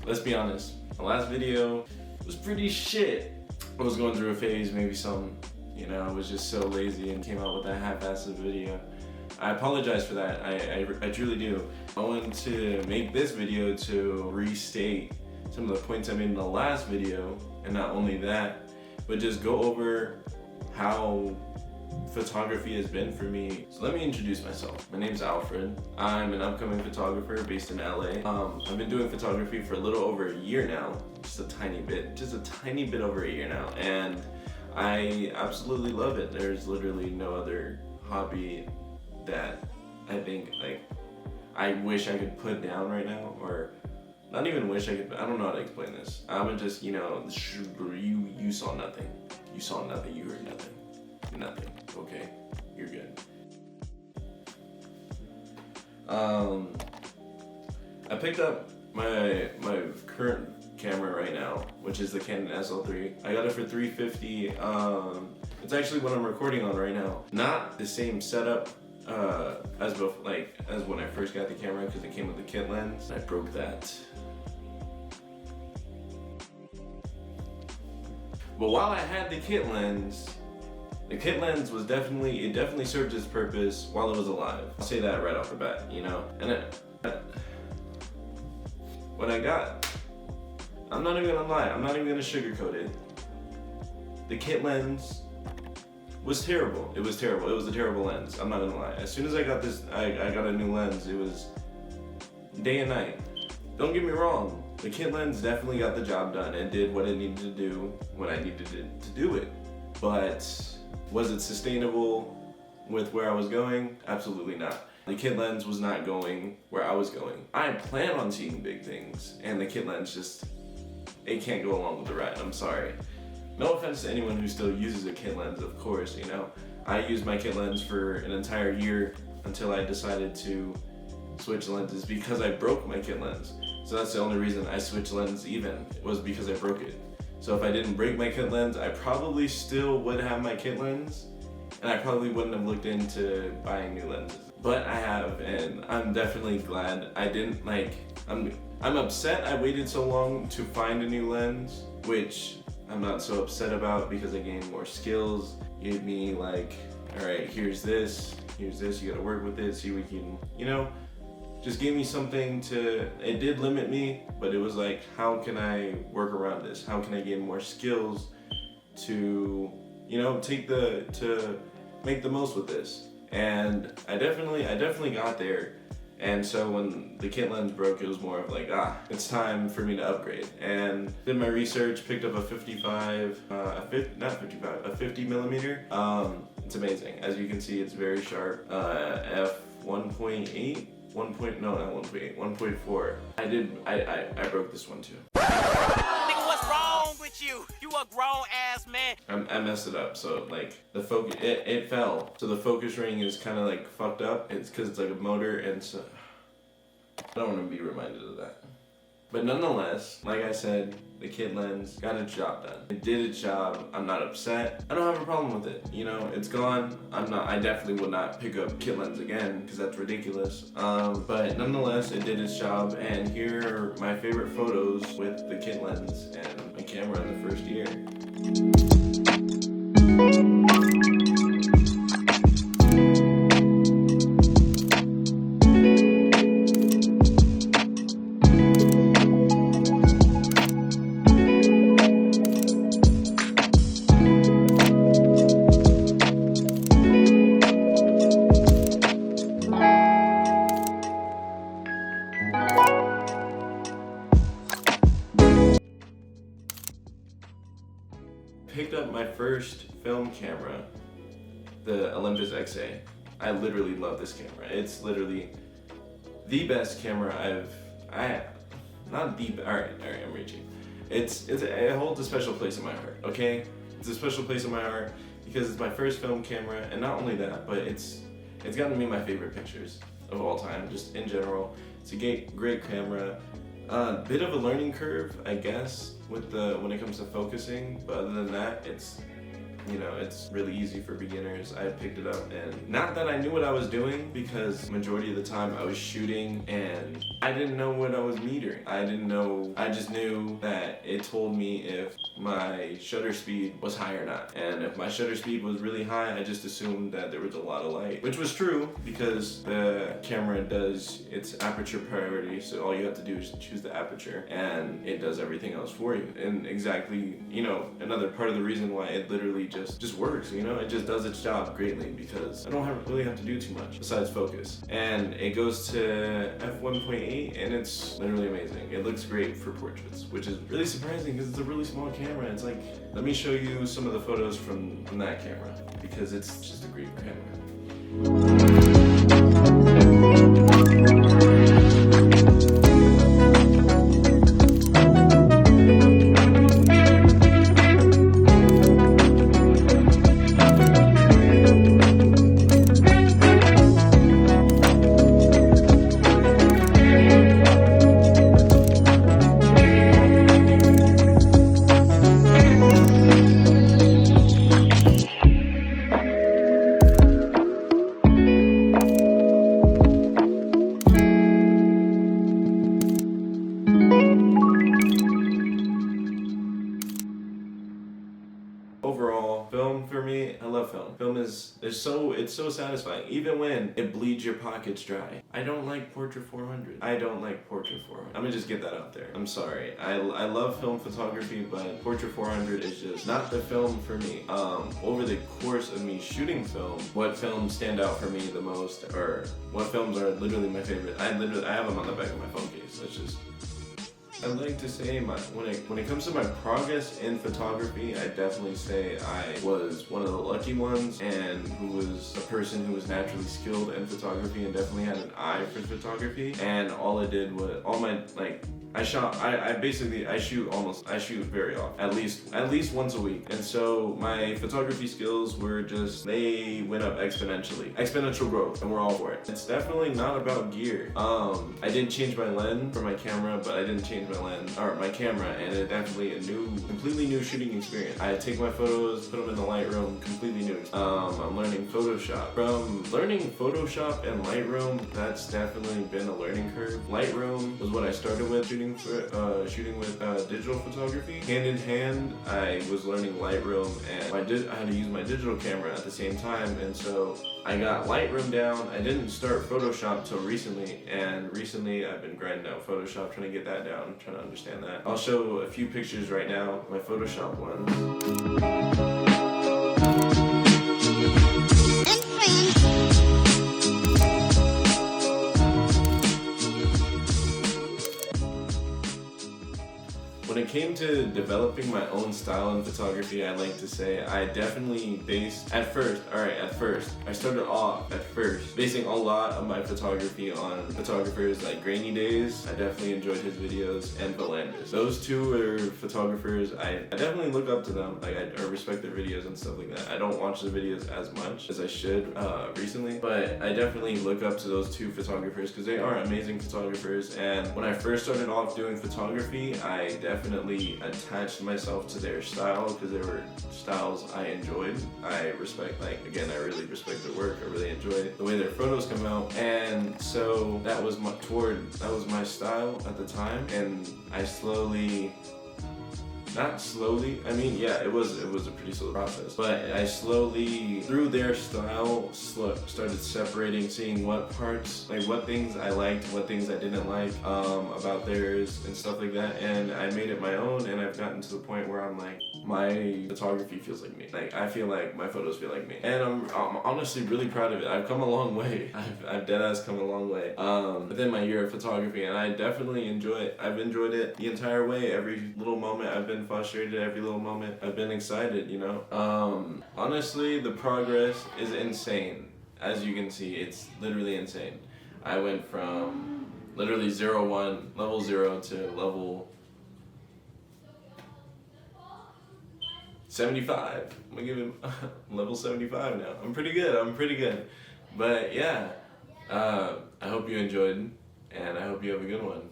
let's be honest, the last video was pretty shit. I was going through a phase, maybe some, I was just so lazy and came out with a half-assed video. I apologize for that, I truly do. I wanted to make this video to restate some of the points I made in the last video, and not only that, but just go over how photography has been for me. So let me introduce myself. My name's Alfred. I'm an upcoming photographer based in LA. I've been doing photography for a little over a year now, just a tiny bit over a year now, and I absolutely love it. There's literally no other hobby that I think I wish I could put down right now, or not even wish I could. I don't know how to explain this. I would just, you saw nothing. You saw nothing. You heard nothing. Nothing. Okay, you're good. I picked up my current camera right now, which is the Canon SL3. I got it for $350. It's actually what I'm recording on right now. Not the same setup as when I first got the camera, because it came with the kit lens. I broke that. But while I had the kit lens was definitely served its purpose while it was alive. I'll say that right off the bat, And what I got, I'm not even gonna lie, I'm not even gonna sugarcoat it. The kit lens was terrible. It was terrible. It was a terrible lens. I'm not gonna lie. As soon as I got this, I got a new lens. It was day and night. Don't get me wrong. The kit lens definitely got the job done and did what it needed to do when I needed it to do it. But was it sustainable with where I was going? Absolutely not. The kit lens was not going where I was going. I plan on seeing big things, and the kit lens it can't go along with the ride. I'm sorry. No offense to anyone who still uses a kit lens, of course, I used my kit lens for an entire year until I decided to switch lenses because I broke my kit lens. So that's the only reason I switched lenses was because I broke it. So if I didn't break my kit lens, I probably still would have my kit lens, and I probably wouldn't have looked into buying new lenses. But I have, and I'm definitely glad I didn't. I'm upset I waited so long to find a new lens, which I'm not so upset about because I gained more skills. Gave me all right, here's this, you gotta work with it, see what you can, just gave me something it did limit me, but it was how can I work around this? How can I gain more skills to, to make the most with this? And I definitely got there. And so when the kit lens broke, it was more of it's time for me to upgrade. And did my research, picked up a 50 millimeter. It's amazing. As you can see, it's very sharp. F1.8. 1.4. I broke this one too. Nigga, what's wrong with you? You a grown ass man. I messed it up, so the focus, it fell. So the focus ring is kind of fucked up. It's because it's a motor, and so I don't want to be reminded of that. But nonetheless, like I said, the kit lens got its job done. It did its job. I'm not upset. I don't have a problem with it. It's gone. I definitely would not pick up kit lens again because that's ridiculous. But nonetheless, it did its job, and here are my favorite photos with the kit lens and my camera in the first year. Picked up my first film camera, the Olympus XA. I literally love this camera. It's literally the best camera not the, alright, I'm reaching. It holds a special place in my heart, okay? It's a special place in my heart because it's my first film camera, and not only that, but it's gotten me my favorite pictures of all time, just in general. It's a great camera. Bit of a learning curve, I guess, when it comes to focusing, but other than that, it's you know, it's really easy for beginners. I picked it up, and not that I knew what I was doing, because majority of the time I was shooting and I didn't know what I was metering. I didn't know, I just knew that it told me if my shutter speed was high or not. And if my shutter speed was really high, I just assumed that there was a lot of light, which was true because the camera does its aperture priority. So all you have to do is choose the aperture and it does everything else for you. And exactly, you know, another part of the reason why it literally just works, you know, it just does its job greatly because I don't really have to do too much besides focus. And it goes to f1.8 and it's literally amazing. It looks great for portraits, which is really surprising because it's a really small camera. It's like, let me show you some of the photos from that camera because it's just a great camera. Overall, film for me, I love film. Film is it's so satisfying, even when it bleeds your pockets dry. I don't like Portra 400. I don't like Portra 400. I'm gonna just get that out there. I'm sorry. I love film photography, but Portra 400 is just not the film for me. Over the course of me shooting film, what films stand out for me the most, or what films are literally my favorite? I have them on the back of my phone case. That's just. I'd like to say when it comes to my progress in photography, I definitely say I was one of the lucky ones and who was a person who was naturally skilled in photography and definitely had an eye for photography. And all I did was I shoot very often, at least once a week. And so my photography skills were they went up exponential growth, and we're all for it. It's definitely not about gear. I didn't change my lens for my camera, but I didn't change my camera, and it definitely completely new shooting experience. I take my photos, put them in the Lightroom, completely new. I'm learning Photoshop. From learning Photoshop and Lightroom, that's definitely been a learning curve. Lightroom was what I started with shooting with digital photography. Hand in hand, I was learning Lightroom, and I had to use my digital camera at the same time, and so I got Lightroom down. I didn't start Photoshop till recently, and recently I've been grinding out Photoshop, trying to get that down, trying to understand that. I'll show a few pictures right now, my Photoshop ones. When it came to developing my own style in photography, I like to say I definitely at first, I started off basing a lot of my photography on photographers like Grainy Days. I definitely enjoyed his videos, and Volanders. Those two are photographers I definitely look up to them. Like I respect their videos and stuff like that. I don't watch the videos as much as I should recently, but I definitely look up to those two photographers because they are amazing photographers. And when I first started off doing photography, I definitely attached myself to their style because they were styles I enjoyed. I really respect their work. I really enjoy the way their photos come out, and so that was my style at the time. And I it was a pretty slow process, but I slowly, through their style, started separating, seeing what things I liked, what things I didn't like about theirs and stuff like that, and I made it my own, and I've gotten to the point where I'm like, my photography feels like me. Like, I feel like my photos feel like me, and I'm honestly really proud of it. I've come a long way. I've deadass come a long way within my year of photography, and I definitely enjoy it. I've enjoyed it the entire way. Every little moment I've been frustrated, every little moment I've been excited, you know. Honestly, the progress is insane. As you can see, it's literally insane. I went from literally level 0 to level 75. I'm gonna give him level 75 now. I'm pretty good. But yeah, I hope you enjoyed, and I hope you have a good one.